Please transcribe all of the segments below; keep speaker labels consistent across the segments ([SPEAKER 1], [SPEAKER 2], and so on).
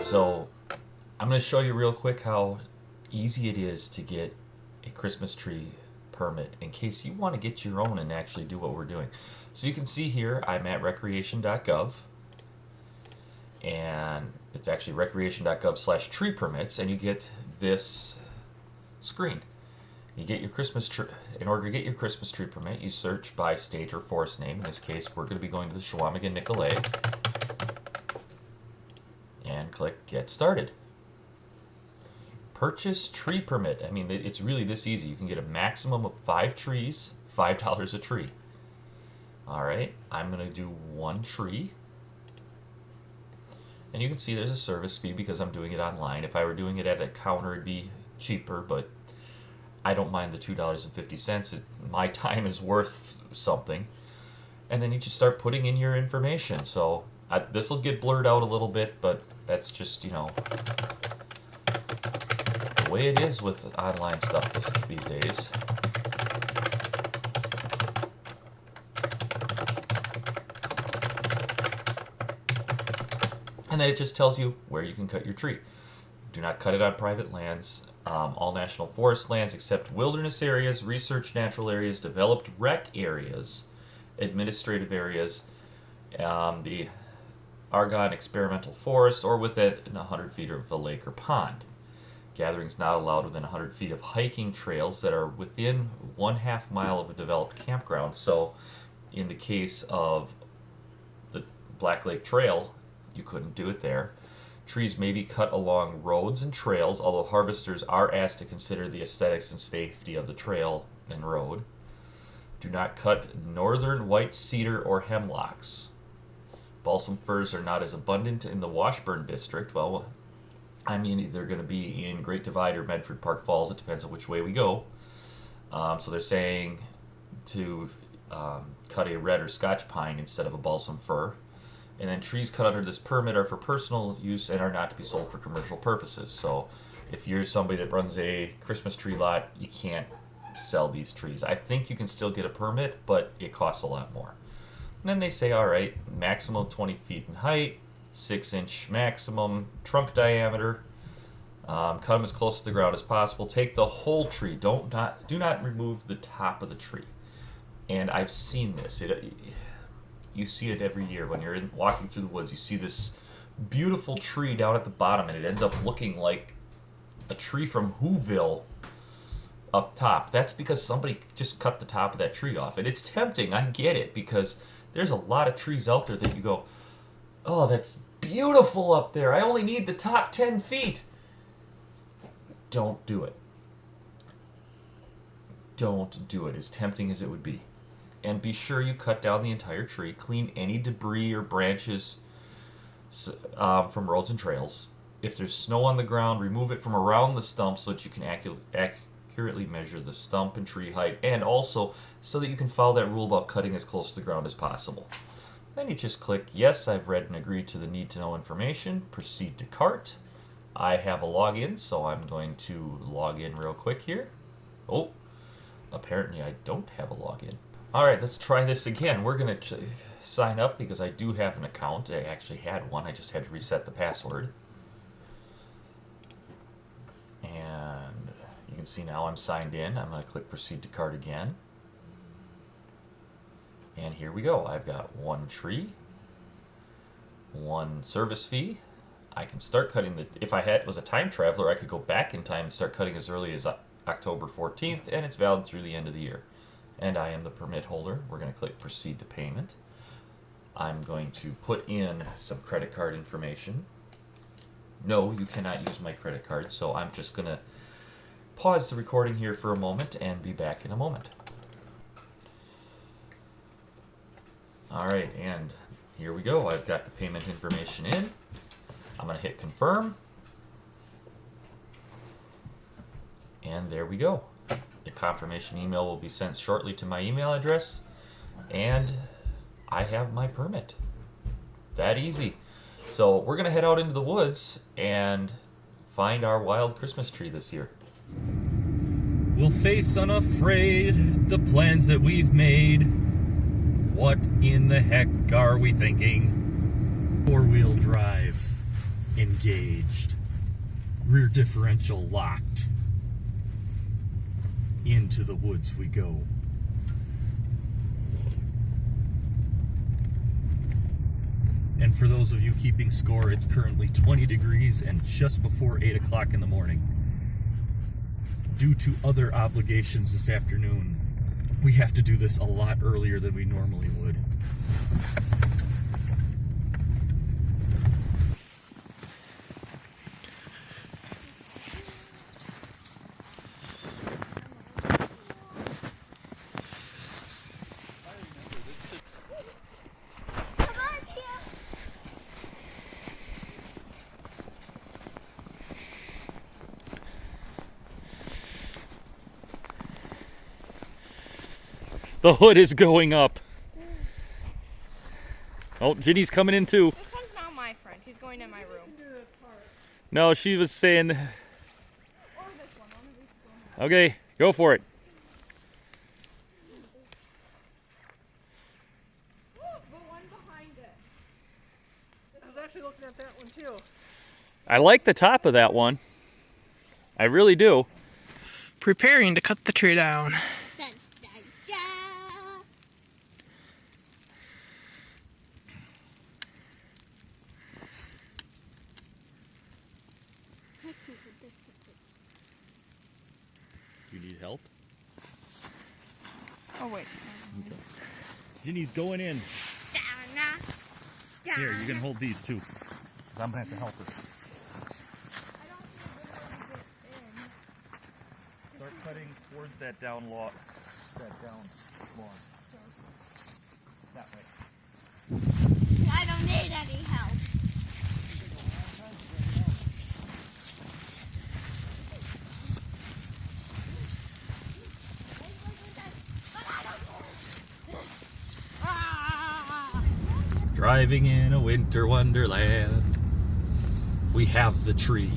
[SPEAKER 1] So I'm going to show you real quick how easy it is to get a Christmas tree permit in case you want to get your own and actually do what we're doing. So you can see here I'm at recreation.gov, and it's actually recreation.gov/tree permits, and you get this screen. You get your Christmas tree. In order to get your Christmas tree permit, you search by state or forest name. In this case, we're going to be going to the Chequamegon Nicolet, and click Get Started. Purchase tree permit. I mean, it's really this easy. You can get a maximum of 5 trees, $5 a tree. All right, I'm going to do 1 tree. And you can see there's a service fee because I'm doing it online. If I were doing it at a counter, it'd be cheaper, but I don't mind the $2.50. My time is worth something. And then you just start putting in your information. So this will get blurred out a little bit, but that's just, you know, the way it is with online stuff these days. And then it just tells you where you can cut your tree. Do not cut it on private lands. All national forest lands except wilderness areas, research natural areas, developed rec areas, administrative areas, the Argonne Experimental Forest, or within 100 feet of a lake or pond. Gatherings not allowed within 100 feet of hiking trails that are within 1/2 mile of a developed campground. So in the case of the Black Lake Trail, you couldn't do it there. Trees may be cut along roads and trails, although harvesters are asked to consider the aesthetics and safety of the trail and road. Do not cut northern white cedar or hemlocks. Balsam firs are not as abundant in the Washburn district. Well, I mean, they're going to be in Great Divide or Medford Park Falls. It depends on which way we go. So they're saying to cut a red or Scotch pine instead of a balsam fir. And then trees cut under this permit are for personal use and are not to be sold for commercial purposes. So if you're somebody that runs a Christmas tree lot, you can't sell these trees. I think you can still get a permit, but it costs a lot more. And then they say, all right, maximum 20 feet in height, 6-inch maximum trunk diameter. Cut them as close to the ground as possible. Take the whole tree. Do not remove the top of the tree. And I've seen this. You see it every year when you're walking through the woods. You see this beautiful tree down at the bottom, and it ends up looking like a tree from Whoville up top. That's because somebody just cut the top of that tree off. And it's tempting. I get it, because there's a lot of trees out there that you go, oh, that's beautiful up there. I only need the top 10 feet. Don't do it. Don't do it, as tempting as it would be. And be sure you cut down the entire tree. Clean any debris or branches from roads and trails. If there's snow on the ground, remove it from around the stump so that you can accurately measure the stump and tree height, and also so that you can follow that rule about cutting as close to the ground as possible. Then you just click, yes, I've read and agreed to the need to know information. Proceed to cart. I have a login, so I'm going to log in real quick here. Oh, apparently I don't have a login. All right, let's try this again. We're going to sign up because I do have an account. I actually had one. I just had to reset the password. And you can see now I'm signed in. I'm going to click Proceed to Cart again. And here we go. I've got 1 tree, 1 service fee. I can start cutting if I was a time traveler, I could go back in time and start cutting as early as October 14th, and it's valid through the end of the year. And I am the permit holder. We're going to click Proceed to Payment. I'm going to put in some credit card information. No, you cannot use my credit card, so I'm just going to pause the recording here for a moment and be back in a moment. All right, and here we go. I've got the payment information in. I'm going to hit confirm. And there we go. The confirmation email will be sent shortly to my email address. And I have my permit. That easy. So we're going to head out into the woods and find our wild Christmas tree this year. We'll face unafraid the plans that we've made. What in the heck are we thinking? Four-wheel drive engaged. Rear differential locked. Into the woods we go. And for those of you keeping score, it's currently 20 degrees and just before 8 o'clock in the morning. Due to other obligations this afternoon, we have to do this a lot earlier than we normally would. The hood is going up. Oh, Ginny's coming in too.
[SPEAKER 2] This one's not my friend. He's going in my room.
[SPEAKER 1] No, she was saying... Okay, go for it.
[SPEAKER 2] The one behind it. I was actually looking at that one too.
[SPEAKER 1] I like the top of that one. I really do.
[SPEAKER 3] Preparing to cut the tree down.
[SPEAKER 4] Dun, dun, dun. Technical difficulty.
[SPEAKER 1] Do you need help?
[SPEAKER 2] Oh wait.
[SPEAKER 1] Ginny's going in.
[SPEAKER 4] Donna, Donna.
[SPEAKER 1] Here, you can hold these too. I'm gonna have to help her. Start cutting towards that down log. That way.
[SPEAKER 4] I don't need any help.
[SPEAKER 1] Driving in a winter wonderland. We have the tree.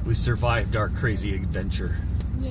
[SPEAKER 1] We survived our crazy adventure.
[SPEAKER 4] Yeah.